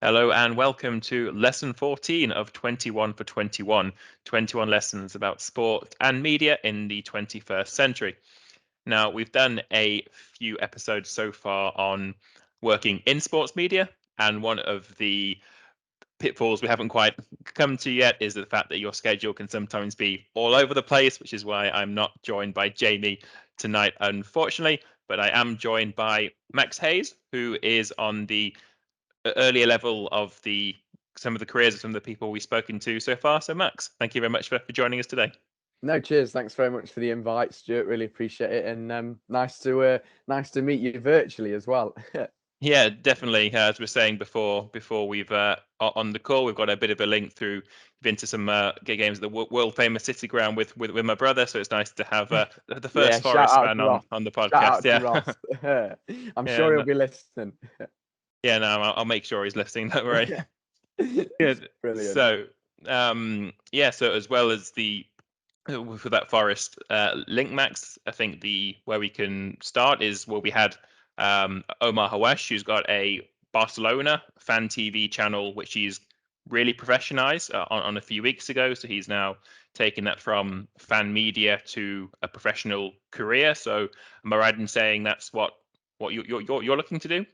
Hello and welcome to lesson 14 of 21 for 21, 21 lessons about sport and media in the 21st century. Now, we've done a few episodes so far on working in sports media, and one of the pitfalls we haven't quite come to yet is the fact that your schedule can sometimes be all over the place, which is why I'm not joined by Jamie tonight, unfortunately, but I am joined by Max Hayes, who is on the earlier level of some of the careers of some of the people we've spoken to so far. So Max, thank you very much for joining us today. No, cheers. Thanks very much for the invite, Stuart. Really appreciate it, and nice to meet you virtually as well. Yeah, definitely. As we are saying before we've on the call, we've got a bit of a link through. Been to some games at the world famous City Ground with my brother, so it's nice to have the Yeah, first Forest fan on the shout podcast. out to Yeah, Ross. I'm yeah, sure he'll be listening. yeah. No, I'll make sure he's listening. Don't worry. Good. Brilliant. So, yeah. So as well as for that Forest link, Max, I think the where we can start is where we had Omar Hawash, who's got a Barcelona fan TV channel, which he's really professionalized on a few weeks ago. So he's now taken that from fan media to a professional career. So am I right in saying that's what you're looking to do?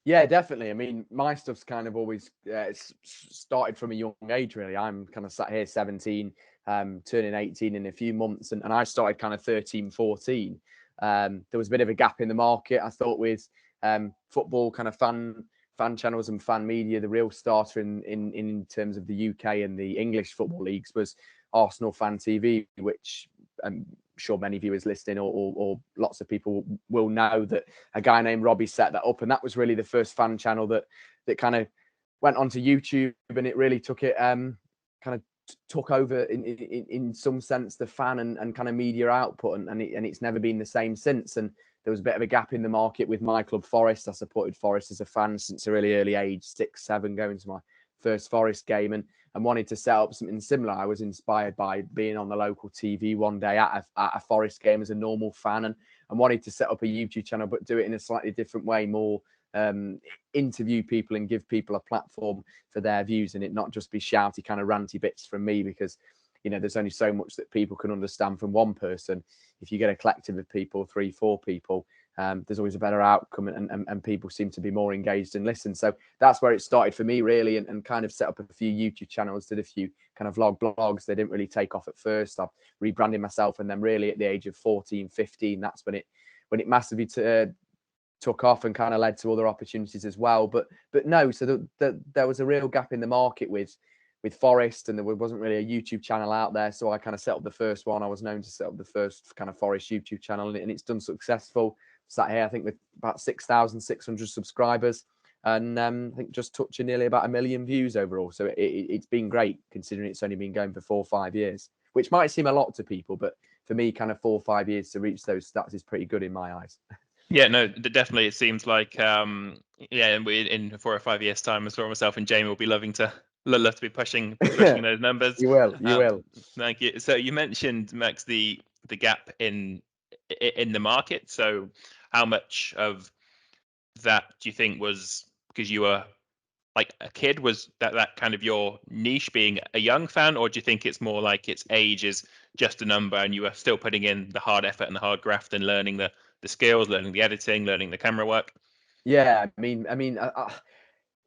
Yeah, definitely. I mean, my stuff's kind of always started from a young age, really. I'm kind of sat here 17, turning 18 in a few months, and I started kind of 13, 14. There was a bit of a gap in the market, I thought, with football kind of fan channels and fan media. The real starter in terms of the UK and the English football leagues was Arsenal Fan TV, which I'm sure many viewers listening or lots of people will know that a guy named Robbie set that up, and that was really the first fan channel that kind of went onto YouTube, and it really took it kind of took over in some sense the fan and kind of media output, and it's never been the same since. And there was a bit of a gap in the market with my club Forest. I supported Forest as a fan since a really early age, 6, 7, going to my first Forest game, and wanted to set up something similar. I was inspired by being on the local TV one day at a Forest game as a normal fan, and wanted to set up a YouTube channel, but do it in a slightly different way, more interview people and give people a platform for their views, and it not just be shouty kind of ranty bits from me, because there's only so much that people can understand from one person. If you get a collective of people, 3, 4 people, there's always a better outcome, and people seem to be more engaged and listen. So that's where it started for me, really, and kind of set up a few YouTube channels, did a few kind of vlog blogs. They didn't really take off at first. I rebranded myself, and then really at the age of 14, 15, that's when it massively took off and kind of led to other opportunities as well. But no, so there was a real gap in the market with Forest, and there wasn't really a YouTube channel out there. So I kind of set up the first one. I was known to set up the first kind of Forest YouTube channel, and it's done successful. Sat here, I think, with about 6,600 subscribers, and I think just touching nearly about 1 million views overall. So it's been great, considering it's only been going for 4 or 5 years, which might seem a lot to people, but for me, kind of 4 or 5 years to reach those stats is pretty good in my eyes. Yeah, no, definitely. It seems like yeah, in 4 or 5 years' time, as for myself and Jamie will be love to be pushing those numbers. You will. Thank you. So you mentioned, Max, the gap in the market. So how much of that do you think was because you were like a kid? Was that kind of your niche, being a young fan, or do you think it's more like its age is just a number and you are still putting in the hard effort and the hard graft and learning the skills, learning the editing, learning the camera work? Yeah,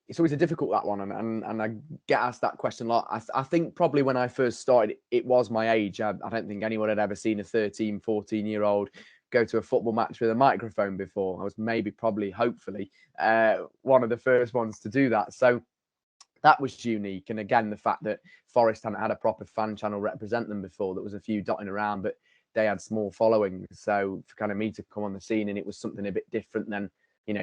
it's always a difficult, that one, and I get asked that question a lot. I think probably when I first started, it was my age. I don't think anyone had ever seen a 13, 14-year-old go to a football match with a microphone before. I was hopefully, one of the first ones to do that. So that was unique. And again, the fact that Forest hadn't had a proper fan channel represent them before, there was a few dotting around, but they had small following. So for kind of me to come on the scene, and it was something a bit different than,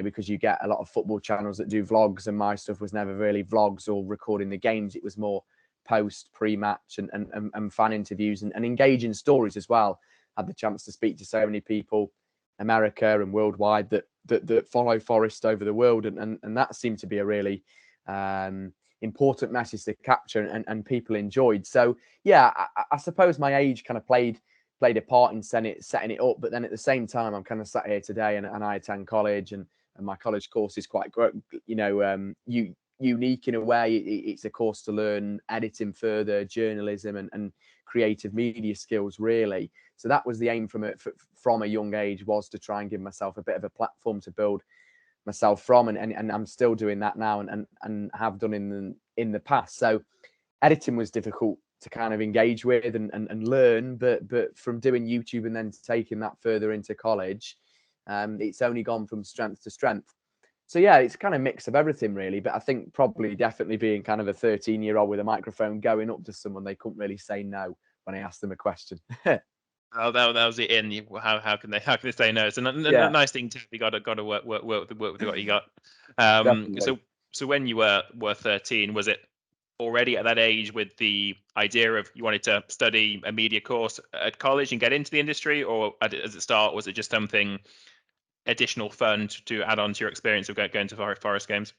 because you get a lot of football channels that do vlogs, and my stuff was never really vlogs or recording the games. It was more post, pre-match, and fan interviews and engaging stories as well. Had the chance to speak to so many people, America and worldwide, that follow Forest over the world, and that seemed to be a really important message to capture, and people enjoyed. So yeah, I suppose my age kind of played a part in setting it up. But then at the same time, I'm kind of sat here today, and I attend college, and my college course is quite great. unique in a way. It's a course to learn editing further, journalism and creative media skills, really. So that was the aim from a young age, was to try and give myself a bit of a platform to build myself from, and I'm still doing that now, and have done in the past. So editing was difficult to kind of engage with and learn, but from doing YouTube and then taking that further into college, it's only gone from strength to strength. So yeah, it's kind of mix of everything, really. But I think probably definitely being kind of a 13-year-old with a microphone, going up to someone, they couldn't really say no when I asked them a question. Oh, that was it. How can they say no? It's a Yeah, nice thing to you got to work with what you got. definitely. So when you were 13, was it already at that age with the idea of you wanted to study a media course at college and get into the industry, or as it start, was it just something additional fun to add on to your experience of going to Forest games?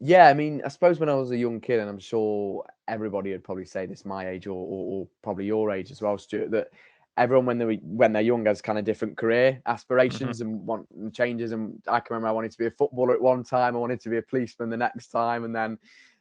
Yeah, I mean, I suppose when I was a young kid, and I'm sure everybody would probably say this my age, or probably your age as well, Stuart, that everyone when they're young has kind of different career aspirations and want and changes. And I can remember I wanted to be a footballer at one time, I wanted to be a policeman the next time, and then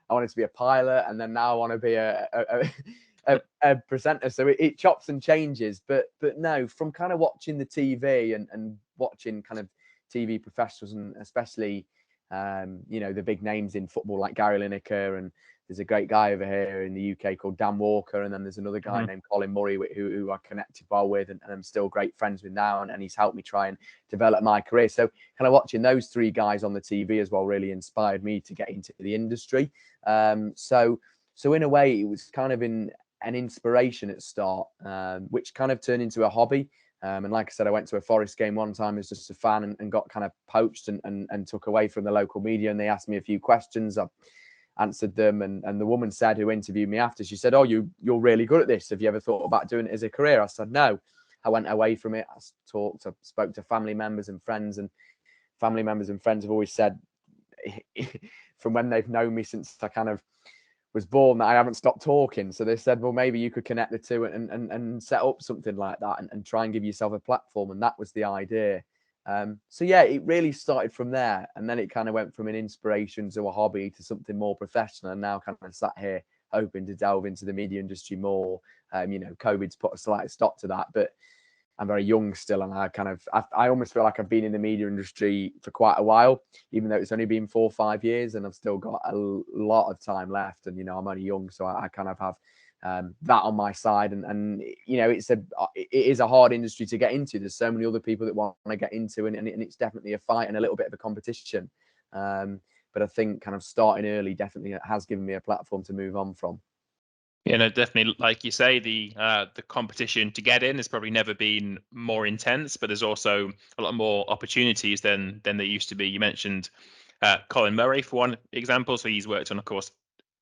I wanted to be a pilot, and then now I want to be a presenter. So it chops and changes. But no, from kind of watching the TV and watching kind of TV professionals, and especially the big names in football like Gary Lineker, and there's a great guy over here in the UK called Dan Walker, and then there's another guy named Colin Murray who I connected well with, and I'm still great friends with now, and he's helped me try and develop my career. So kind of watching those three guys on the TV as well really inspired me to get into the industry. So in a way, it was kind of an inspiration at start, which kind of turned into a hobby. And like I said, I went to a Forest game one time as just a fan, and got kind of poached and took away from the local media. And they asked me a few questions. I answered them. And the woman said, who interviewed me after, she said, "Oh, you're really good at this. Have you ever thought about doing it as a career?" I said, "No." I went away from it. I spoke to family members and friends, and family members and friends have always said from when they've known me since I kind of was born, that I haven't stopped talking. So they said, well, maybe you could connect the two and set up something like that, and try and give yourself a platform. And that was the idea. So yeah, it really started from there. And then it kind of went from an inspiration to a hobby to something more professional. And now kind of sat here hoping to delve into the media industry more. COVID's put a slight stop to that, but I'm very young still, and I almost feel like I've been in the media industry for quite a while, even though it's only been 4 or 5 years, and I've still got a lot of time left. And I'm only young, so I kind of have that on my side. And it is a hard industry to get into. There's so many other people that want to get into, and it's definitely a fight and a little bit of a competition. But I think kind of starting early definitely has given me a platform to move on from. Definitely, like you say, the competition to get in has probably never been more intense, but there's also a lot more opportunities than there used to be. You mentioned Colin Murray for one example. So he's worked on, of course,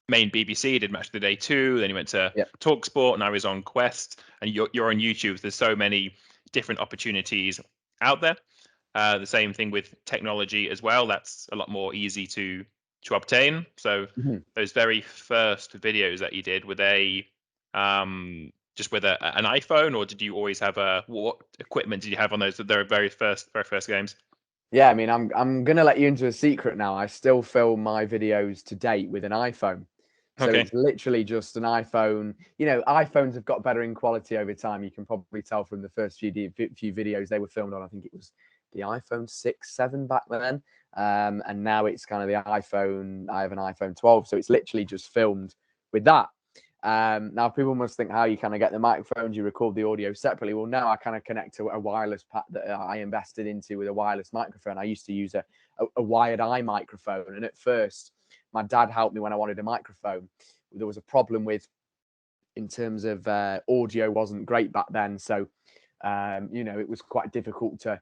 main BBC, did Match of the Day 2, then he went to Talksport, now he's on Quest, and you're on YouTube. There's so many different opportunities out there. The same thing with technology as well. That's a lot more easy to obtain. So those very first videos that you did, were they just with an iPhone, or did you always have what equipment did you have on those very first games? Yeah, I mean, I'm gonna let you into a secret now. I still film my videos to date with an iPhone. So Okay. it's literally just an iPhone. iPhones have got better in quality over time. You can probably tell from the first few videos they were filmed on. I think it was the iPhone 6, 7 back then. And now it's kind of the iPhone. I have an iPhone 12. So it's literally just filmed with that. Now people must think, how you kind of get the microphones, you record the audio separately. Well, now I kind of connect to a wireless pack that I invested into with a wireless microphone. I used to use a wired eye microphone. And at first, my dad helped me when I wanted a microphone. There was a problem in terms of audio wasn't great back then. So, it was quite difficult to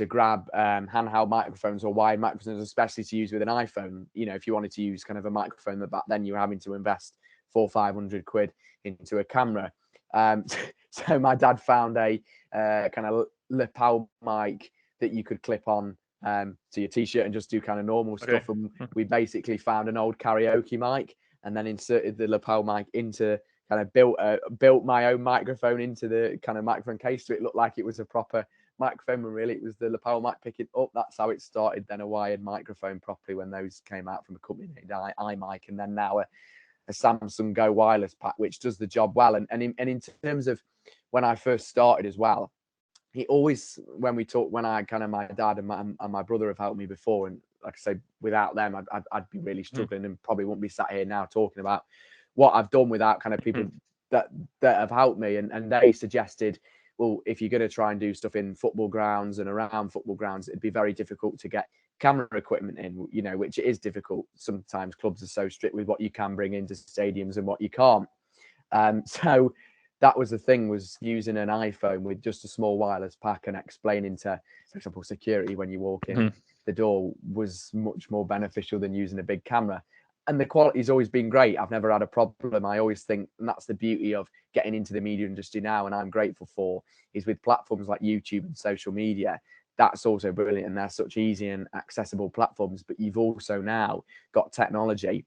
grab handheld microphones or wired microphones, especially to use with an iPhone. If you wanted to use kind of a microphone that back then you were having to invest 400-500 quid into a camera. So my dad found a kind of lapel mic that you could clip on to your t-shirt and just do kind of normal stuff. And we basically found an old karaoke mic and then inserted the lapel mic into, kind of built my own microphone into the kind of microphone case, so it looked like it was a proper microphone were really, it was the lapel mic picking up. That's how it started. Then a wired microphone properly when those came out from a company named iMic, and then now a Samsung Go wireless pack, which does the job well. And in terms of when I first started as well, he always, when we talk, when I kind of, my dad and my brother have helped me before, and like I say, without them, I'd be really struggling and probably wouldn't be sat here now talking about what I've done without kind of people that have helped me. And they suggested, well, if you're going to try and do stuff in football grounds and around football grounds, it'd be very difficult to get camera equipment in, you know, which it is difficult. Sometimes clubs are so strict with what you can bring into stadiums and what you can't. So that was the thing, was using an iPhone with just a small wireless pack and explaining to, for example, security when you walk in the door was much more beneficial than using a big camera. And the quality's always been great. I've never had a problem. I always think, and that's the beauty of getting into the media industry now, and I'm grateful for, is with platforms like YouTube and social media. That's also brilliant, and they're such easy and accessible platforms. But you've also now got technology,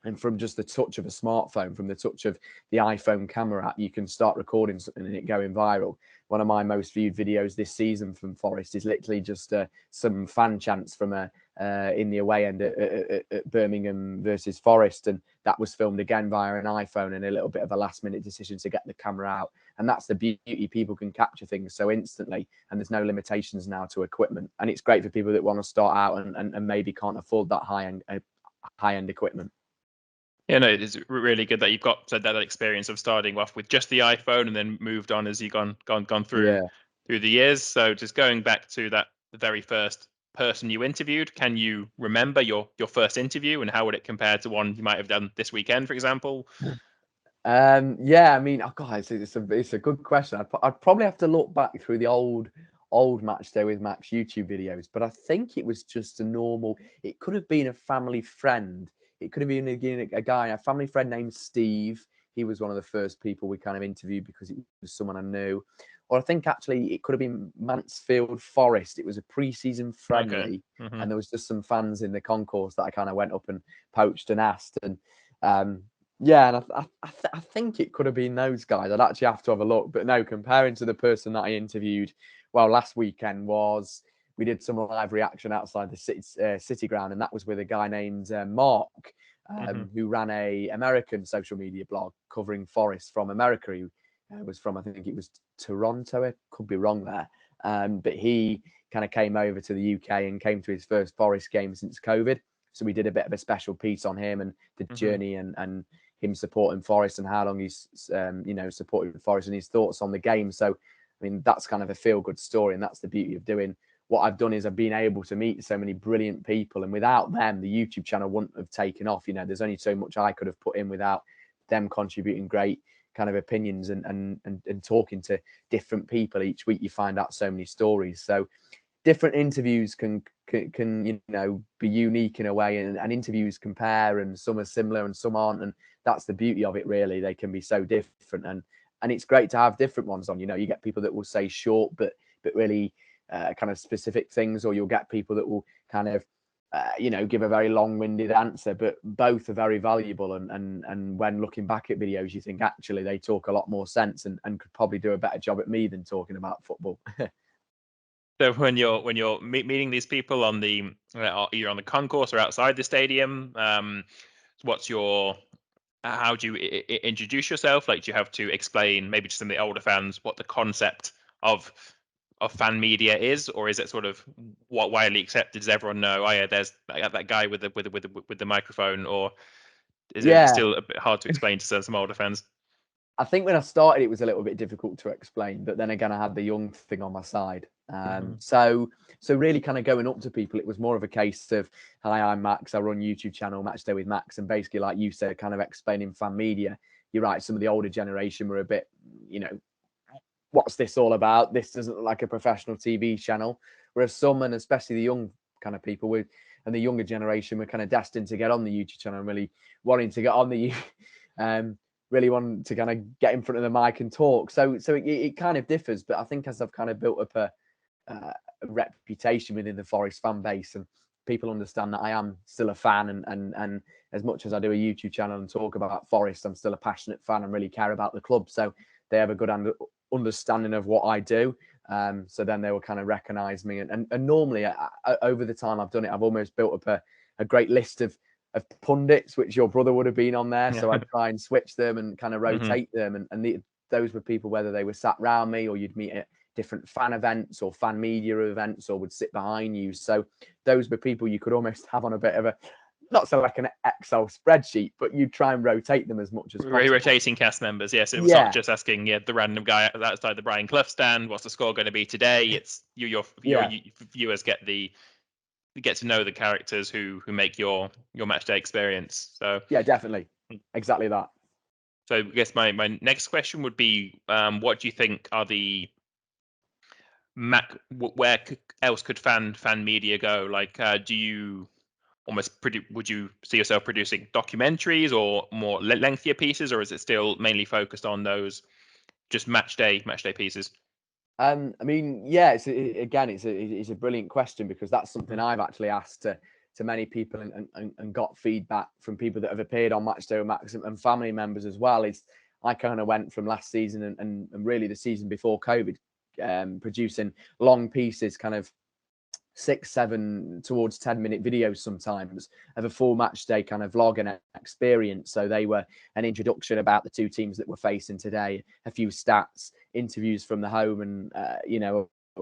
and from just the touch of a smartphone, from the touch of the iPhone camera app, you can start recording something and it going viral. One of my most viewed videos this season from Forest is literally just some fan chants from in the away end at Birmingham versus Forest, and that was filmed again via an iPhone, and a little bit of a last minute decision to get the camera out. And that's the beauty, people can capture things so instantly, and there's no limitations now to equipment. And it's great for people that want to start out and maybe can't afford that high end equipment. Yeah, no, it is really good that you've got that experience of starting off with just the iPhone and then moved on as you've gone through the years. So just going back to the very first person you interviewed, can you remember your first interview, and how would it compare to one you might have done this weekend, for example? Yeah, I mean, oh God, it's a good question. I'd probably have to look back through the old Match Day with Max YouTube videos, but I think it was just a normal. It could have been a family friend. It could have been a guy, a family friend named Steve. He was one of the first people we kind of interviewed because it was someone I knew. Or I think actually it could have been Mansfield Forest. It was a pre-season friendly, and there was just some fans in the concourse that I kind of went up and poached and asked. And yeah, and I think it could have been those guys. I'd actually have to have a look. But no, comparing to the person that I interviewed, well, last weekend we did some live reaction outside the city ground, and that was with a guy named Mark, who ran a American social media blog covering Forest from America. He was from, I think it was Toronto. I could be wrong there. But he kind of came over to the UK and came to his first Forest game since COVID. So we did a bit of a special piece on him and the journey and him supporting Forest and how long he's, supported Forest and his thoughts on the game. So, I mean, that's kind of a feel-good story, and that's the beauty of doing what I've done. Is I've been able to meet so many brilliant people, and without them, the YouTube channel wouldn't have taken off. You know, there's only so much I could have put in without them contributing great kind of opinions and talking to different people each week. You find out so many stories. So different interviews can be unique in a way, and interviews compare, and some are similar and some aren't, and that's the beauty of it, really. They can be so different, and it's great to have different ones on. You know, you get people that will say short but really kind of specific things, or you'll get people that will kind of give a very long-winded answer, but both are very valuable. And when looking back at videos, you think actually they talk a lot more sense and could probably do a better job at me than talking about football. So when you're meeting these people on the either on the concourse or outside the stadium, how do you introduce yourself? Like, do you have to explain maybe to some of the older fans what the concept of fan media is, or is it sort of what widely accepted? Does everyone know? Oh yeah, there's that guy with the microphone, or is it still a bit hard to explain to some older fans? I think when I started, it was a little bit difficult to explain, but then again, I had the young thing on my side. So really kind of going up to people, it was more of a case of, hi, I'm Max. I run YouTube channel Match Day with Max. And basically, like you said, kind of explaining fan media. You're right. Some of the older generation were a bit, what's this all about? This doesn't look like a professional TV channel. Whereas some, and especially the young kind of people and the younger generation, were kind of destined to get on the YouTube channel and really wanting to get on the really want to kind of get in front of the mic and talk. So it kind of differs. But I think as I've kind of built up a reputation within the Forest fan base, and people understand that I am still a fan, and as much as I do a YouTube channel and talk about Forest, I'm still a passionate fan and really care about the club. So they have a good understanding of what I do. So then they will kind of recognize me. And normally over the time I've done it, I've almost built up a great list of pundits, which your brother would have been on there. So I'd try and switch them and kind of rotate them. And those were people, whether they were sat round me or you'd meet at different fan events or fan media events or would sit behind you. So those were people you could almost have on a bit of a, not so like an Excel spreadsheet, but you try and rotate them as much as possible. Rotating cast members, yes. It was not just asking the random guy outside the Brian Clough stand, what's the score going to be today? It's your viewers get to know the characters who make your match day experience. So yeah, definitely, exactly that. So I guess my next question would be, what do you think are the where else could fan media go? Like, do you would you see yourself producing documentaries or more lengthier pieces, or is it still mainly focused on those just match day pieces? I mean, yeah, it's a brilliant question, because that's something I've actually asked to many people and got feedback from people that have appeared on Matchday with Max and family members as well. Is I kind of went from last season and really the season before COVID, producing long pieces, kind of 6, 7 towards 10-minute videos sometimes of a full match day kind of vlog and experience. So they were an introduction about the two teams that we're facing today, a few stats, interviews from the home and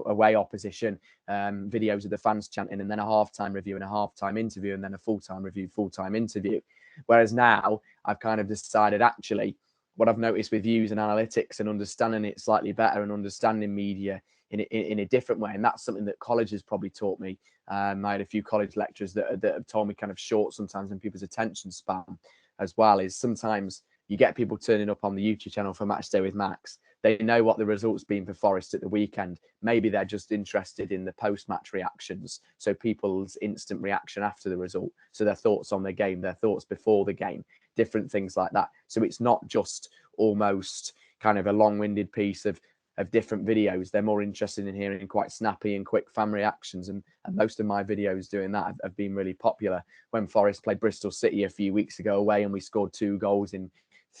away opposition, videos of the fans chanting, and then a halftime review and a halftime interview, and then a full-time review, full-time interview. Whereas now I've kind of decided, actually, what I've noticed with views and analytics and understanding it slightly better and understanding media in a different way, and that's something that college has probably taught me. I had a few college lecturers that have told me kind of short sometimes in people's attention span as well, is sometimes you get people turning up on the YouTube channel for Matchday with Max. They know what the result's been for Forest at the weekend. Maybe they're just interested in the post-match reactions, so people's instant reaction after the result, so their thoughts on the game, their thoughts before the game, different things like that. So it's not just almost kind of a long-winded piece of different videos. They're more interested in hearing quite snappy and quick fan reactions, and most of my videos doing that have been really popular. When Forest played Bristol City a few weeks ago away and we scored 2 goals in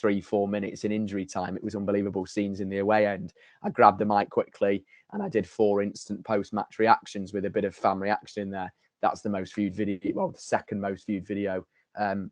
3-4 minutes in injury time, it was unbelievable scenes in the away end. I grabbed the mic quickly and I did 4 instant post-match reactions with a bit of fan reaction in there. That's the most viewed video, well, the second most viewed video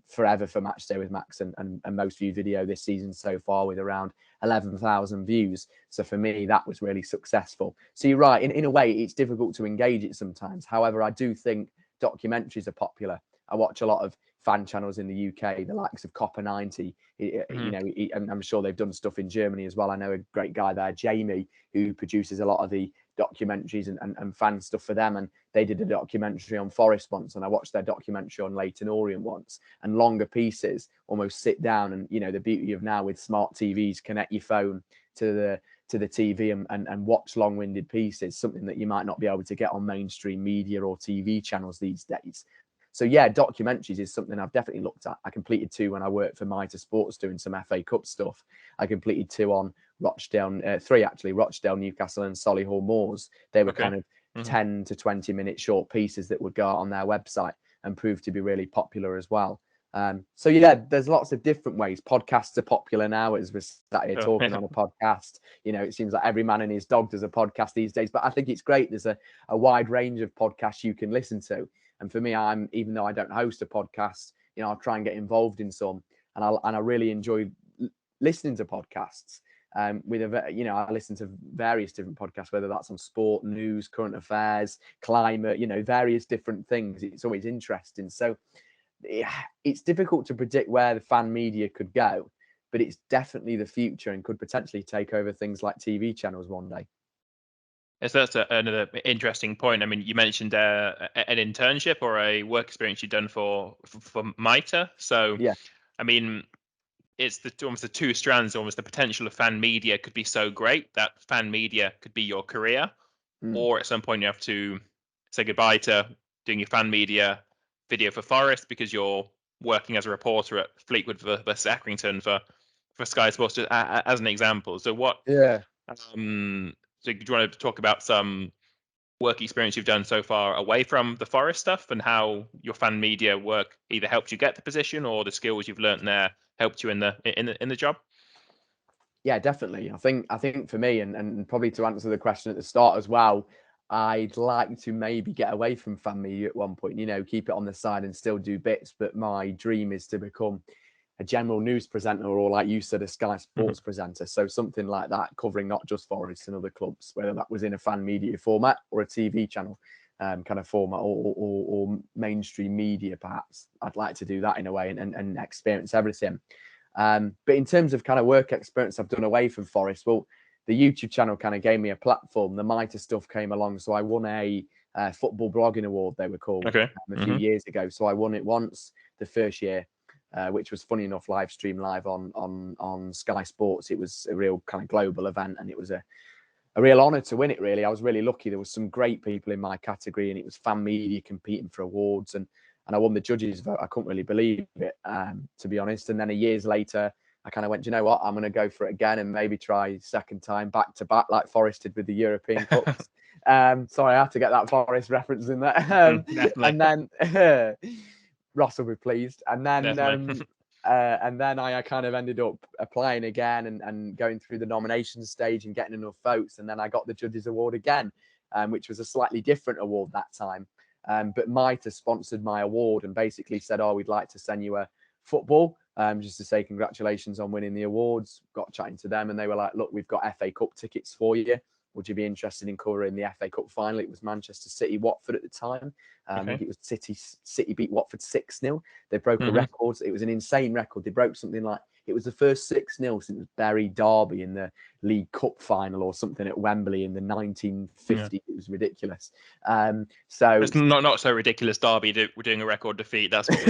forever for Matchday with Max, and most viewed video this season so far, with around 11,000 views. So for me, that was really successful. So you're right, in a way it's difficult to engage it sometimes. However, I do think documentaries are popular. I watch a lot of fan channels in the UK, the likes of Copper 90, and I'm sure they've done stuff in Germany as well. I know a great guy there, Jamie, who produces a lot of the documentaries and fan stuff for them, and they did a documentary on Forest once, and I watched their documentary on Leyton Orient once. And longer pieces, almost sit down, and the beauty of now with smart TVs, connect your phone to the TV and watch long-winded pieces, something that you might not be able to get on mainstream media or TV channels these days. So yeah, documentaries is something I've definitely looked at. I completed 2 when I worked for Mitre Sports doing some FA Cup stuff. I completed 2 on Rochdale, 3 actually, Rochdale, Newcastle and Solihull Moors. They were kind of 10 to 20 minute short pieces that would go out on their website and prove to be really popular as well. So yeah, there's lots of different ways. Podcasts are popular now, as we're sat here talking on a podcast. It seems like every man and his dog does a podcast these days, but I think it's great. There's a wide range of podcasts you can listen to. And for me, even though I don't host a podcast, I'll try and get involved in some, and I really enjoy listening to podcasts. I listen to various different podcasts, whether that's on sport, news, current affairs, climate, various different things. It's always interesting. So it's difficult to predict where the fan media could go, but it's definitely the future and could potentially take over things like TV channels one day. So that's another interesting point. I mean, you mentioned an internship or a work experience you've done for Mitre. So, yeah, I mean, it's almost the 2 strands. Almost the potential of fan media could be so great that fan media could be your career, or at some point you have to say goodbye to doing your fan media video for Forest because you're working as a reporter at Fleetwood versus Accrington for Sky Sports, just as an example. So what? Yeah. So do you want to talk about some work experience you've done so far away from the Forest stuff, and how your fan media work either helped you get the position or the skills you've learned there helped you in the job? Yeah, definitely. I think for me, and probably to answer the question at the start as well, I'd like to maybe get away from fan media at one point, keep it on the side and still do bits. But my dream is to become a general news presenter, or like you said, a Sky Sports presenter. So something like that, covering not just Forest and other clubs, whether that was in a fan media format or a TV channel kind of format, or mainstream media, perhaps. I'd like to do that in a way and experience everything. But in terms of kind of work experience I've done away from Forest, well, the YouTube channel kind of gave me a platform. The Mitre stuff came along, so I won a football blogging award, they were called, a few years ago. So I won it once the first year, which was funny enough, live on Sky Sports. It was a real kind of global event, and it was a real honour to win it, really. I was really lucky. There was some great people in my category, and it was fan media competing for awards, and I won the judges' vote. I couldn't really believe it, to be honest. And then years later, I kind of went, do you know what? I'm going to go for it again and maybe try second time back to back, like Forest did with the European Cups. Sorry, I had to get that Forest reference in there. And then Ross will be pleased. And then I kind of ended up applying again and going through the nomination stage and getting enough votes. And then I got the Judges Award again, which was a slightly different award that time. But Mitre sponsored my award and basically said, oh, we'd like to send you a football, just to say congratulations on winning the awards. Got chatting to them and they were like, look, we've got FA Cup tickets for you. Would you be interested in covering the FA Cup final? It was Manchester City, Watford at the time. I think it was City beat Watford 6-0. They broke a record. It was an insane record. They broke something like, it was the first 6-0 since Bury Derby in the League Cup final or something at Wembley in the 1950s. It was ridiculous. So it's not so ridiculous. Derby we're doing a record defeat. That's what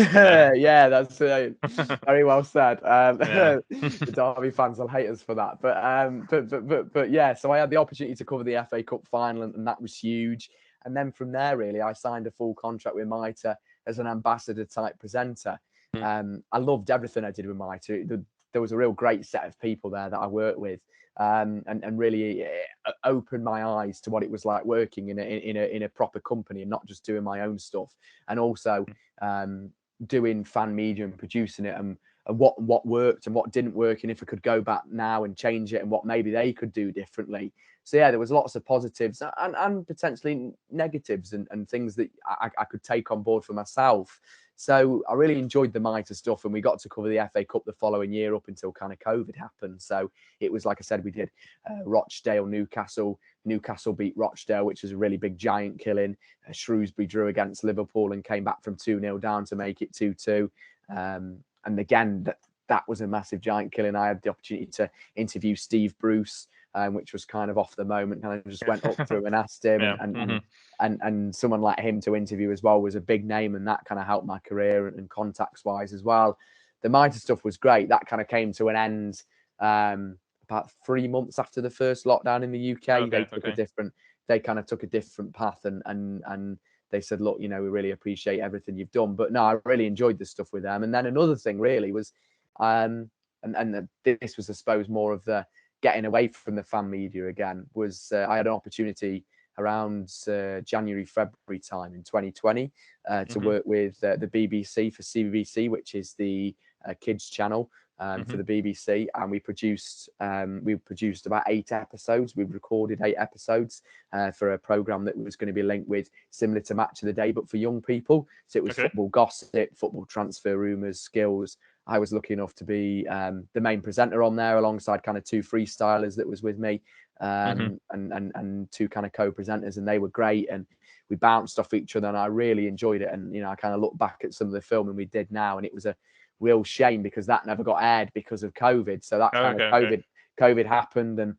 yeah, that's very well said. The Derby fans will hate us for that, but yeah. So I had the opportunity to cover the FA Cup final, and that was huge. And then from there, really, I signed a full contract with Mitre as an ambassador type presenter. I loved everything I did with Mitre. There was a real great set of people there that I worked with, and really opened my eyes to what it was like working in a proper company and not just doing my own stuff, and also doing fan media and producing it, and what worked and what didn't work, and if I could go back now and change it, and what maybe they could do differently. So yeah, there was lots of positives and potentially negatives and things that I could take on board for myself. So I really enjoyed the Mitre stuff, and we got to cover the FA Cup the following year up until kind of COVID happened. So it was, like I said, we did Rochdale, Newcastle. Newcastle beat Rochdale, which was a really big giant killing. Shrewsbury drew against Liverpool and came back from 2-0 down to make it 2-2. And again, that was a massive giant killing. I had the opportunity to interview Steve Bruce, which was kind of off the moment. And I just went up to him and asked him, and someone like him to interview as well was a big name, and that kind of helped my career and contacts wise as well. The Mitre stuff was great. That kind of came to an end about 3 months after the first lockdown in the UK. They kind of took a different path, and they said, look, we really appreciate everything you've done. But no, I really enjoyed the stuff with them. And then another thing really was, and this was, I suppose, more of the getting away from the fan media again, was I had an opportunity around January, February time in 2020 to work with the BBC for CBBC, which is the kids channel for the BBC, and we produced about 8 episodes. We recorded 8 episodes for a programme that was going to be linked with, similar to Match of the Day, but for young people. So it was football gossip, football transfer rumours, skills. I was lucky enough to be the main presenter on there, alongside kind of 2 freestylers that was with me, and 2 kind of co-presenters, and they were great, and we bounced off each other, and I really enjoyed it. And I kind of look back at some of the filming we did now, and it was a real shame because that never got aired because of COVID. So that COVID happened, and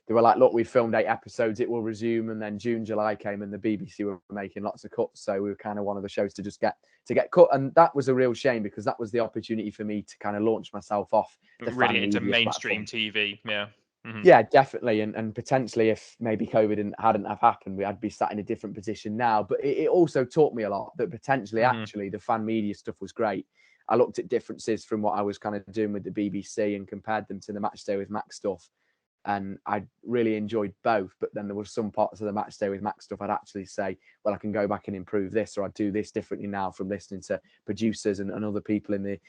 they were like, look, we filmed 8 episodes, it will resume. And then June, July came, and the BBC were making lots of cuts, so we were kind of one of the shows to just get cut. And that was a real shame, because that was the opportunity for me to kind of launch myself off really into mainstream TV. Yeah, definitely. And potentially, if maybe COVID hadn't have happened, I'd be sat in a different position now. But it also taught me a lot, that potentially actually the fan media stuff was great. I looked at differences from what I was kind of doing with the BBC and compared them to the Matchday with Max stuff. and I really enjoyed both. But then there were some parts of the match day with Mac stuff I'd actually say, well, I can go back and improve this, or I'd do this differently now from listening to producers and other people in the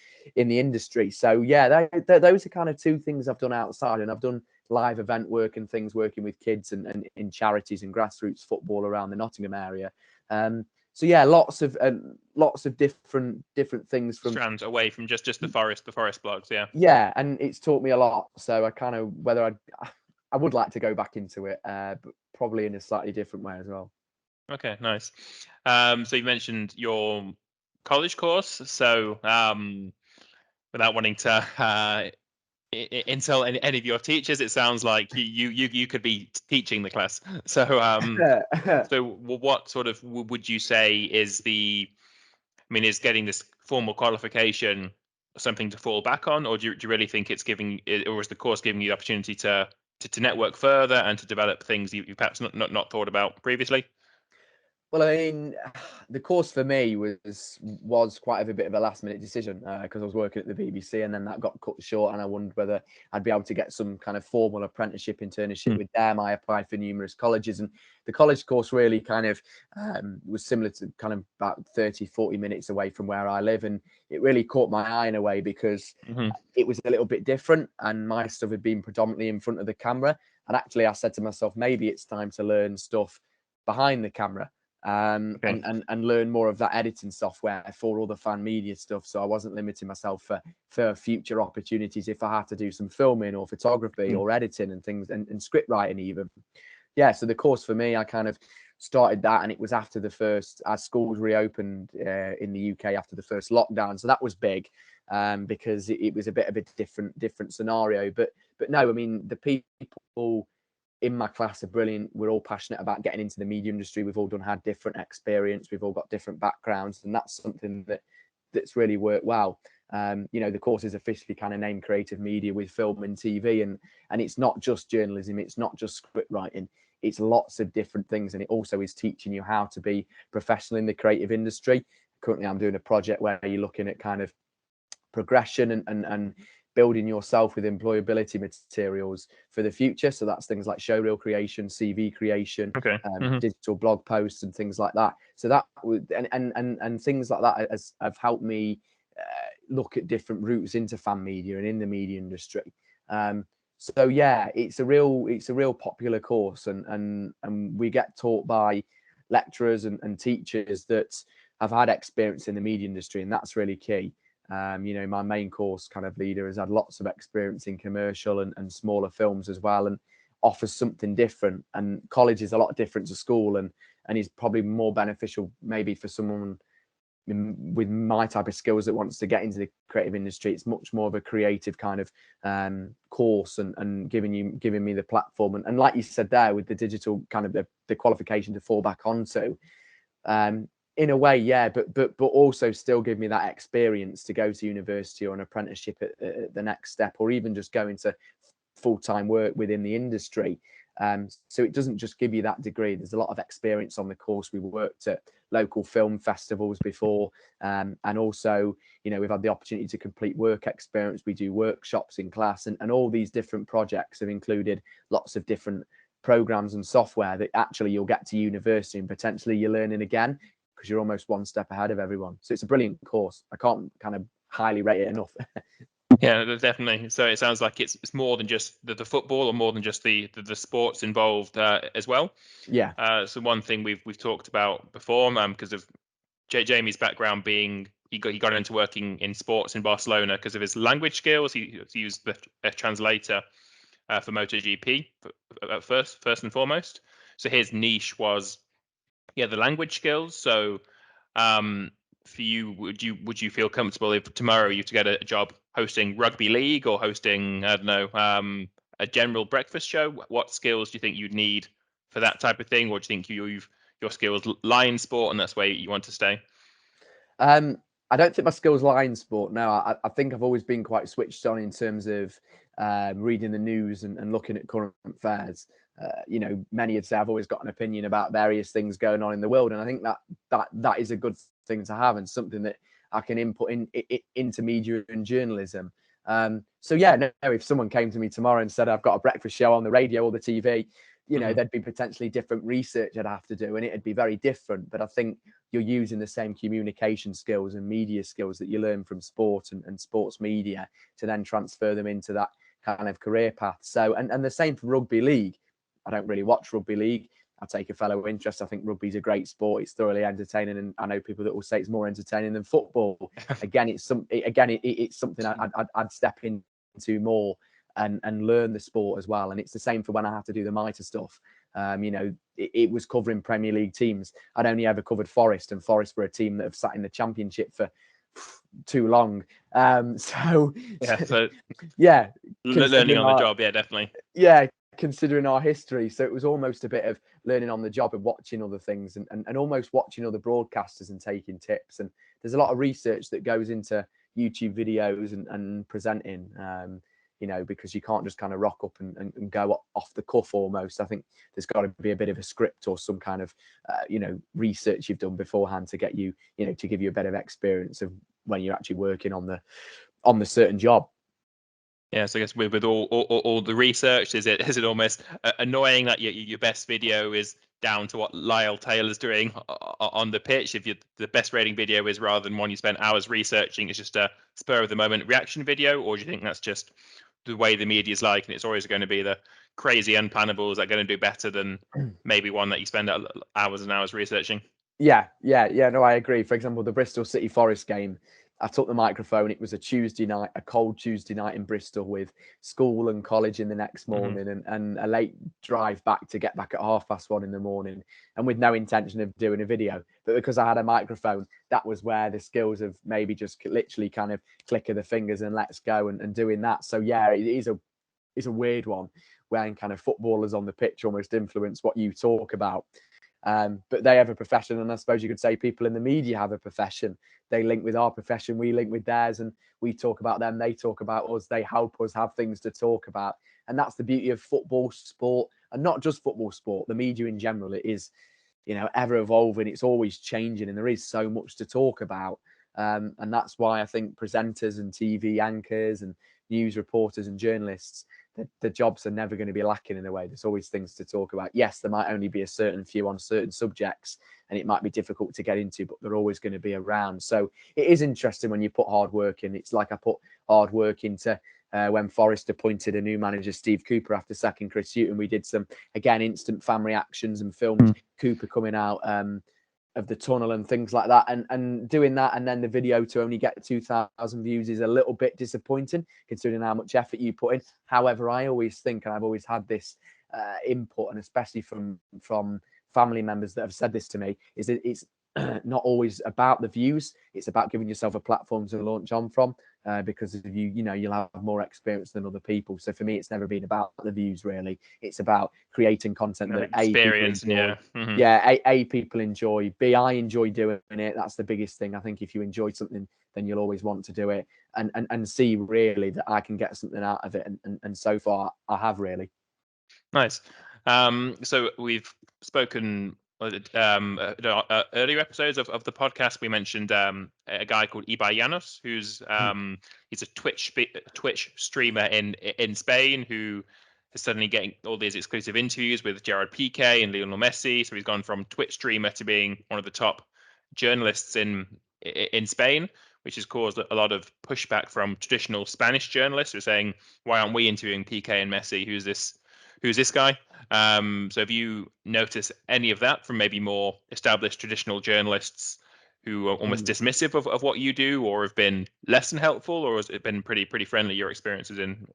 industry. So yeah, those are kind of two things I've done outside, and I've done live event work and things working with kids and in charities and grassroots football around the Nottingham area. So yeah, lots of different things from strands away from just the forest blogs. Yeah, and it's taught me a lot. So I kind of I would like to go back into it, but probably in a slightly different way as well. Okay, nice. So you mentioned your college course. So without wanting to insult any of your teachers, it sounds like you could be teaching the class. So so what sort of would you say is is getting this formal qualification something to fall back on, or do you really think it's or is the course giving you the opportunity to network further and to develop things you perhaps not thought about previously? Well, I mean, the course for me was quite a bit of a last minute decision because I was working at the BBC, and then that got cut short, and I wondered whether I'd be able to get some kind of formal apprenticeship internship with them. I applied for numerous colleges, and the college course really kind of was similar to kind of about 30-40 minutes away from where I live, and it really caught my eye in a way because it was a little bit different, and my stuff had been predominantly in front of the camera. And actually I said to myself, maybe it's time to learn stuff behind the camera. And learn more of that editing software for all the fan media stuff. So I wasn't limiting myself for future opportunities if I had to do some filming or photography or editing and things, and script writing even. Yeah, so the course for me, I kind of started that, and it was after as schools reopened in the UK after the first lockdown. So that was big because it was a bit of a different scenario. But no, I mean, the people in my class are brilliant. We're all passionate about getting into the media industry. We've all had different experience. We've all got different backgrounds, and that's something that's really worked well. The course is officially kind of named creative media with film and TV, and it's not just journalism. It's not just script writing. It's lots of different things, and it also is teaching you how to be professional in the creative industry. Currently, I'm doing a project where you're looking at kind of progression and building yourself with employability materials for the future. So that's things like showreel creation, CV creation, digital blog posts, and things like that. So that would and things like that have helped me look at different routes into fan media and in the media industry. So yeah, it's a real popular course, and we get taught by lecturers and teachers that have had experience in the media industry, and that's really key. My main course kind of leader has had lots of experience in commercial and smaller films as well, and offers something different. And college is a lot different to school, and is probably more beneficial maybe for someone with my type of skills that wants to get into the creative industry. It's much more of a creative kind of course, and giving me the platform. And like you said there, with the digital kind of the qualification to fall back onto, in a way, yeah, but also still give me that experience to go to university or an apprenticeship at the next step, or even just go into full-time work within the industry. So it doesn't just give you that degree. There's a lot of experience on the course. We worked at local film festivals before, and also, we've had the opportunity to complete work experience. We do workshops in class, and all these different projects have included lots of different programs and software that actually you'll get to university and potentially you're learning again, because you're almost one step ahead of everyone. So it's a brilliant course. I can't kind of highly rate it enough. Yeah, definitely. So it sounds like it's more than just the football, or more than just the sports involved as well. Yeah. So one thing we've talked about before, because of Jamie's background being he got into working in sports in Barcelona because of his language skills. He used a translator for MotoGP first and foremost. So his niche was the language skills. So for you, would you feel comfortable if tomorrow you to get a job hosting rugby league or hosting, I don't know, a general breakfast show? What skills do you think you'd need for that type of thing, or do you think your skills lie in sport and that's where you want to stay? I don't think my skills lie in sport. No, I think I've always been quite switched on in terms of reading the news and looking at current affairs. Many would say I've always got an opinion about various things going on in the world, and I think that is a good thing to have, and something that I can input into media and journalism. So yeah, no, if someone came to me tomorrow and said I've got a breakfast show on the radio or the TV, you know, there'd be potentially different research I'd have to do, and it'd be very different. But I think you're using the same communication skills and media skills that you learn from sport and sports media to then transfer them into that kind of career path. So, and the same for rugby league. I don't really watch rugby league. I take a fellow interest. I think rugby's a great sport. It's thoroughly entertaining, and I know people that will say it's more entertaining than football. Again, it's something I'd step into more and learn the sport as well. And it's the same for when I have to do the MITRE stuff. You know, it was covering Premier League teams. I'd only ever covered Forest, and Forest were a team that have sat in the Championship for too long. So yeah, learning on the job. Yeah, definitely. Yeah, considering our history. So it was almost a bit of learning on the job and watching other things and almost watching other broadcasters and taking tips. And there's a lot of research that goes into YouTube videos and presenting, you know, because you can't just kind of rock up and go off the cuff almost. I think there's got to be a bit of a script or some kind of, you know, research you've done beforehand to get you, you know, to give you a better experience of when you're actually working on the certain job. Yeah, so I guess with all the research, is it almost annoying that your best video is down to what Lyle Taylor's doing on the pitch? If the best rating video is, rather than one you spent hours researching, it's just a spur of the moment reaction video, or do you think that's just the way the media is like, and it's always going to be the crazy unplanables that are going to do better than maybe one that you spend hours and hours researching? Yeah. No, I agree. For example, the Bristol City Forest game, I took the microphone. It was a Tuesday night, a cold Tuesday night in Bristol with school and college in the next morning and a late drive back to get back at 1:30 in the morning, and with no intention of doing a video. But because I had a microphone, that was where the skills of maybe just literally kind of click of the fingers and let's go and doing that. So yeah, it's a weird one when kind of footballers on the pitch almost influence what you talk about. But they have a profession, and I suppose you could say people in the media have a profession. They link with our profession, we link with theirs, and we talk about them, they talk about us, they help us have things to talk about. And that's the beauty of football sport, and not just football sport, the media in general. It is, you know, ever evolving, it's always changing, and there is so much to talk about. And that's why I think presenters and TV anchors and news reporters and journalists, the jobs are never going to be lacking in a way. There's always things to talk about. Yes, there might only be a certain few on certain subjects, and it might be difficult to get into, but they're always going to be around. So it is interesting when you put hard work in. It's like I put hard work into when Forest appointed a new manager, Steve Cooper, after sacking Chris Hughton. We did some, again, instant fan reactions and filmed Cooper coming out of the tunnel and things like that, and doing that, and then the video to only get 2,000 views is a little bit disappointing considering how much effort you put in. However, I always think, and I've always had this input, and especially from family members that have said this to me, is that it's not always about the views. It's about giving yourself a platform to launch on from, because if you know, you'll have more experience than other people. So for me, it's never been about the views, really. It's about creating content that experience, A, people enjoy, B, I enjoy doing it. That's the biggest thing. I think if you enjoy something, then you'll always want to do it, and C, really, that I can get something out of it, and so far I have, really. Nice. So we've spoken earlier episodes of the podcast. We mentioned a guy called Ibai Llanos, who's he's a Twitch streamer in Spain, who is suddenly getting all these exclusive interviews with Gerard Piqué and Lionel Messi. So he's gone from Twitch streamer to being one of the top journalists in Spain, which has caused a lot of pushback from traditional Spanish journalists who are saying, why aren't we interviewing Piqué and Messi? Who's this guy? So have you noticed any of that from maybe more established traditional journalists who are almost dismissive of what you do, or have been less than helpful, or has it been pretty friendly, your experiences in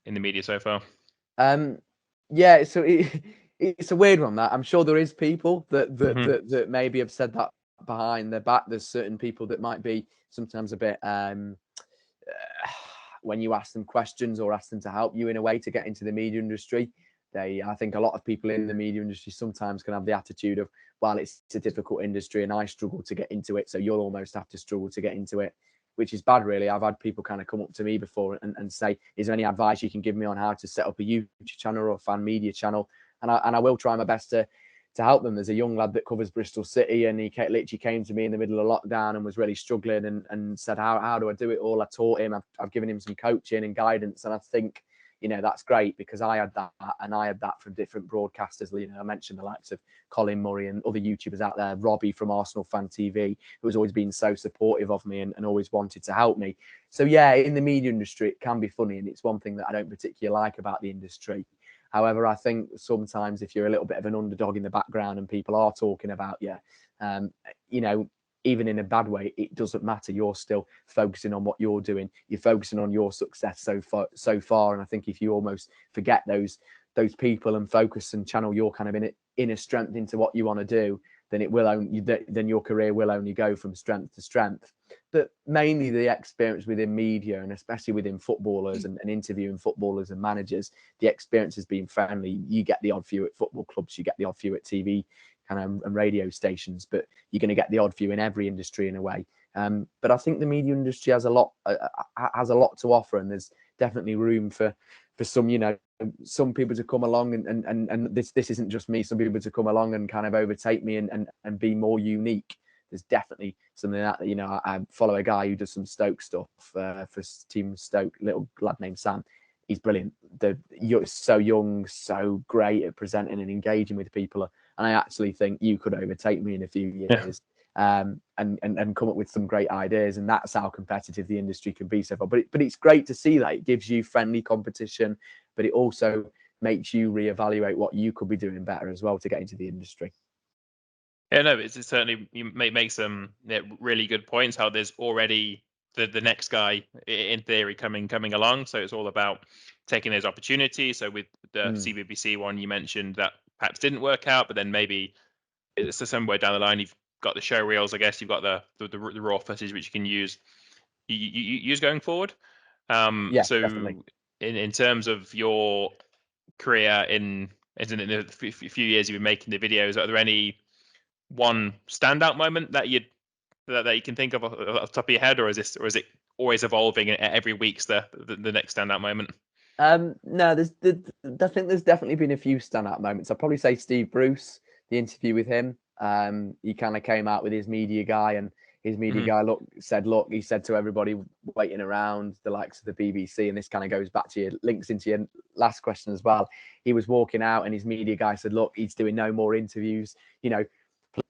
the media so far? Yeah, so it's a weird one, that I'm sure there is people that maybe have said that behind their back. There's certain people that might be sometimes a bit when you ask them questions or ask them to help you in a way to get into the media industry, I think a lot of people in the media industry sometimes can have the attitude of, well, it's a difficult industry and I struggle to get into it, so you'll almost have to struggle to get into it, which is bad, really. I've had people kind of come up to me before and say, is there any advice you can give me on how to set up a YouTube channel or a fan media channel? And I will try my best help them. There's a young lad that covers Bristol City, and he literally came to me in the middle of lockdown and was really struggling, and said, how do I do it all? I taught him. I've given him some coaching and guidance, and I think, that's great, because I had that, and I had that from different broadcasters. I mentioned the likes of Colin Murray and other YouTubers out there, Robbie from Arsenal Fan TV, who has always been so supportive of me and always wanted to help me. So yeah, in the media industry, it can be funny, and it's one thing that I don't particularly like about the industry. However, I think sometimes if you're a little bit of an underdog in the background and people are talking about you, even in a bad way, it doesn't matter. You're still focusing on what you're doing. You're focusing on your success so far. And I think if you almost forget those people and focus and channel your kind of inner strength into what you want to do, then then your career will only go from strength to strength. But mainly the experience within media, and especially within footballers and interviewing footballers and managers, the experience has been friendly. You get the odd few at football clubs, you get the odd few at TV kind of and radio stations, but you're going to get the odd few in every industry in a way. But I think the media industry has a lot to offer, and there's definitely room for some some people to come along and this isn't just me, some people to come along and kind of overtake me and be more unique. There's definitely something that I follow a guy who does some Stoke stuff for Team Stoke, little lad named Sam. He's brilliant. You're so young, so great at presenting and engaging with people, and I actually think you could overtake me in a few years. And come up with some great ideas, and that's how competitive the industry can be so far. But it's great to see that. It gives you friendly competition, but it also makes you reevaluate what you could be doing better as well to get into the industry. Yeah, no, it's certainly, you make some really good points. How there's already the next guy in theory coming along, so it's all about taking those opportunities. So with the CBBC one, you mentioned that perhaps didn't work out, but then maybe it's somewhere down the line you've got the show reels. I guess you've got the raw footage which you can use going forward. Yeah, so definitely. in terms of your career in the few years you've been making the videos, are there any one standout moment that you can think of off the top of your head, or is it always evolving and every week's the next standout moment? No, I think there's definitely been a few standout moments. I'd probably say Steve Bruce, the interview with him. He kind of came out with his media guy, and his media guy he said to everybody waiting around, the likes of the BBC, and this kind of goes back to links into your last question as well. He was walking out, and his media guy said, look, he's doing no more interviews,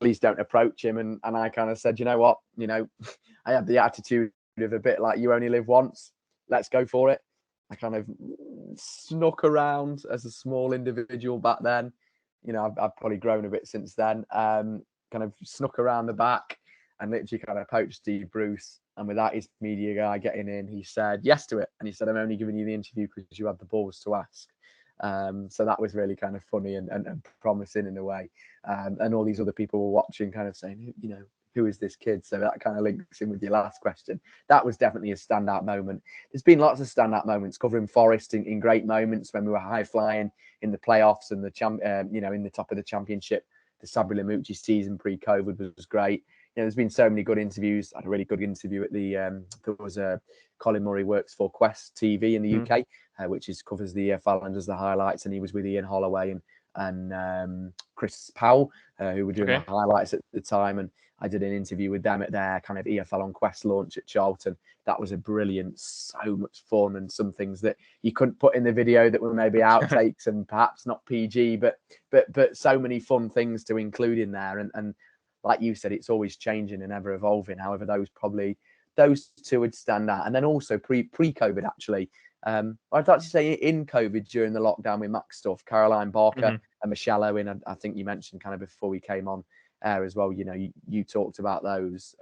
please don't approach him. And I kind of said, you know what, I have the attitude of a bit like, you only live once, let's go for it. I kind of snuck around as a small individual back then. I've probably grown a bit since then. Kind of snuck around the back and literally kind of approached Steve Bruce. And without his media guy getting in, he said yes to it. And he said, I'm only giving you the interview because you had the balls to ask. So that was really kind of funny and promising in a way. And all these other people were watching, kind of saying, who is this kid? So that kind of links in with your last question. That was definitely a standout moment. There's been lots of standout moments covering Forest in great moments when we were high flying in the playoffs and in the top of the championship. The Sabri Lamucci season pre-COVID was great. There's been so many good interviews. I had a really good interview at the there was a Colin Murray works for Quest TV in the UK, which covers the Fallanders, the highlights, and he was with Ian Holloway and Chris Powell, who were doing the highlights at the time. And I did an interview with them at their kind of EFL on Quest launch at Charlton. That was a brilliant, so much fun, and some things that you couldn't put in the video that were maybe outtakes and perhaps not PG, but so many fun things to include in there. And like you said, it's always changing and ever evolving. However, those two would stand out. And then also pre-COVID, actually, I'd like to say in COVID during the lockdown with Max stuff, Caroline Barker and Michelle Owen, I think you mentioned kind of before we came on air as well. You talked about those.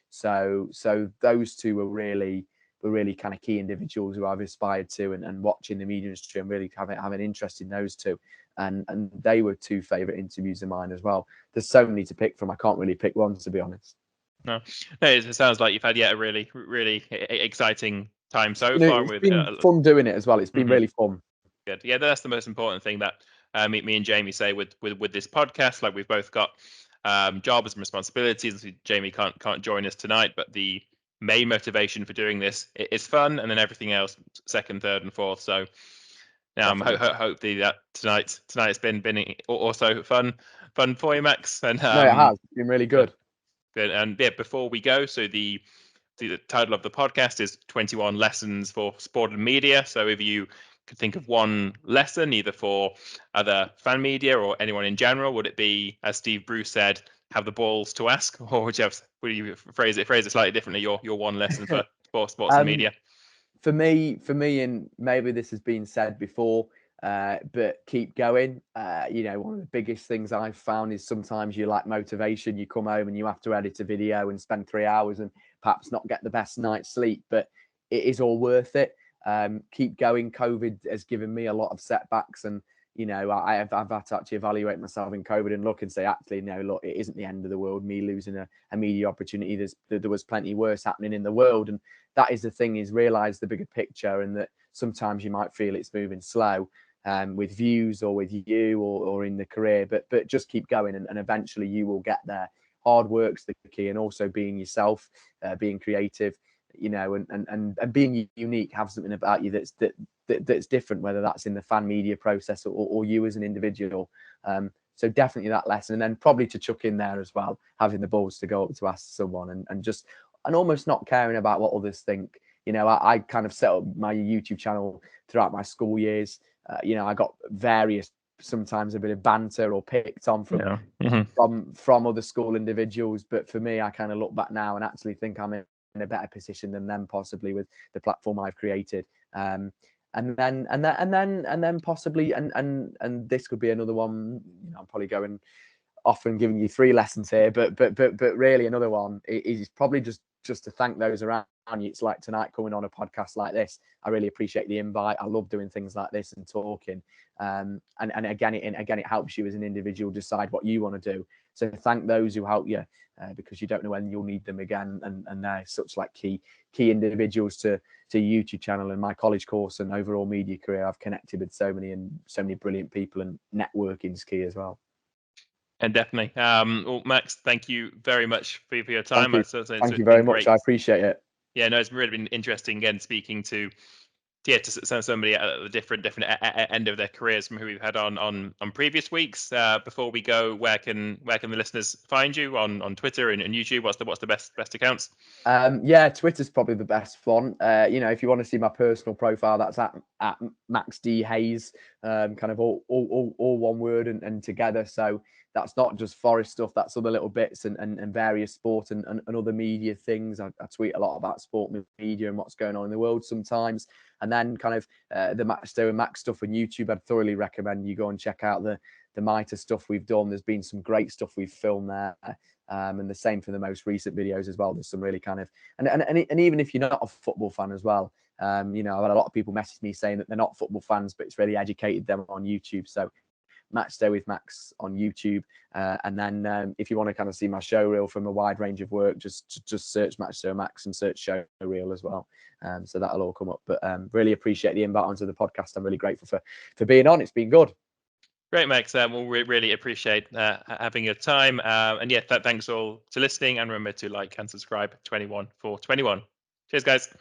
So those two were really kind of key individuals who I've aspired to, and watching the media industry and really having an interest in those two. And they were two favourite interviews of mine as well. There's so many to pick from. I can't really pick one, to be honest. No, it sounds like you've had a really exciting time so far. It's been fun doing it as well. It's been really fun. Good. Yeah, that's the most important thing that me and Jamie say with this podcast. Like, we've both got jobs and responsibilities. Jamie can't join us tonight, but the main motivation for doing this is fun, and then everything else second, third, and fourth. So Hopefully that tonight's been also fun for you, Max. And No, it has been really good. Good. And yeah, before we go, so the title of the podcast is 21 Lessons for Sport and Media. So if you could think of one lesson, either for other fan media or anyone in general, would it be, as Steve Bruce said, have the balls to ask, or would you phrase it slightly differently? Your one lesson for sports and media. For me, and maybe this has been said before, but keep going. One of the biggest things I've found is sometimes you lack motivation. You come home and you have to edit a video and spend 3 hours and perhaps not get the best night's sleep, but it is all worth it. Keep going. COVID has given me a lot of setbacks, and I've had to actually evaluate myself in COVID and look and say, actually, no, look, it isn't the end of the world. Me losing a media opportunity, there was plenty worse happening in the world, and that is the thing: is realize the bigger picture, and that sometimes you might feel it's moving slow with views or with you or in the career, but just keep going, and eventually you will get there. Hard work's the key, and also being yourself, being creative, and being unique. Have something about you that's different, whether that's in the fan media process or you as an individual. So definitely that lesson, and then probably to chuck in there as well, having the balls to go up to ask someone and almost not caring about what others think. I kind of set up my YouTube channel throughout my school years. I got sometimes a bit of banter or picked on from other school individuals, but for me, I kind of look back now and actually think I'm in a better position than them, possibly with the platform I've created. And then possibly, and this could be another one. I'm probably going off and giving you 3 lessons here, but really another one is probably just to thank those around you. It's like tonight, coming on a podcast like this. I really appreciate the invite. I love doing things like this and talking. And again, it helps you as an individual decide what you want to do. So thank those who help you, because you don't know when you'll need them again. And they're such like key individuals to YouTube channel and my college course and overall media career. I've connected with so many brilliant people, and networking is key as well. And definitely. Well, Max, thank you very much for your time. Thank you very much. I appreciate it. Yeah, no, it's really been interesting again speaking to somebody at the different end of their careers from who we've had on previous weeks. Before we go, where can the listeners find you on Twitter and YouTube? What's the best accounts? Twitter's probably the best one. If you want to see my personal profile, that's at Max D Hayes, kind of all one word and together. So that's not just Forest stuff, that's other little bits and various sport and other media things. I tweet a lot about sport media and what's going on in the world sometimes. And then kind of the Matchday and Max stuff on YouTube, I'd thoroughly recommend you go and check out the Mitre stuff we've done. There's been some great stuff we've filmed there. And the same for the most recent videos as well. There's some really kind of, and even if you're not a football fan as well, I've had a lot of people message me saying that they're not football fans, but it's really educated them on YouTube. So Matchday with Max on YouTube. And then if you want to kind of see my show reel from a wide range of work, just search Matchday with Max and search show reel as well. So that'll all come up. But really appreciate the invite onto the podcast. I'm really grateful for being on. It's been good. Great, Max. We'll really appreciate having your time. And yeah, thanks all to listening. And remember to like and subscribe 21 for 21. Cheers, guys.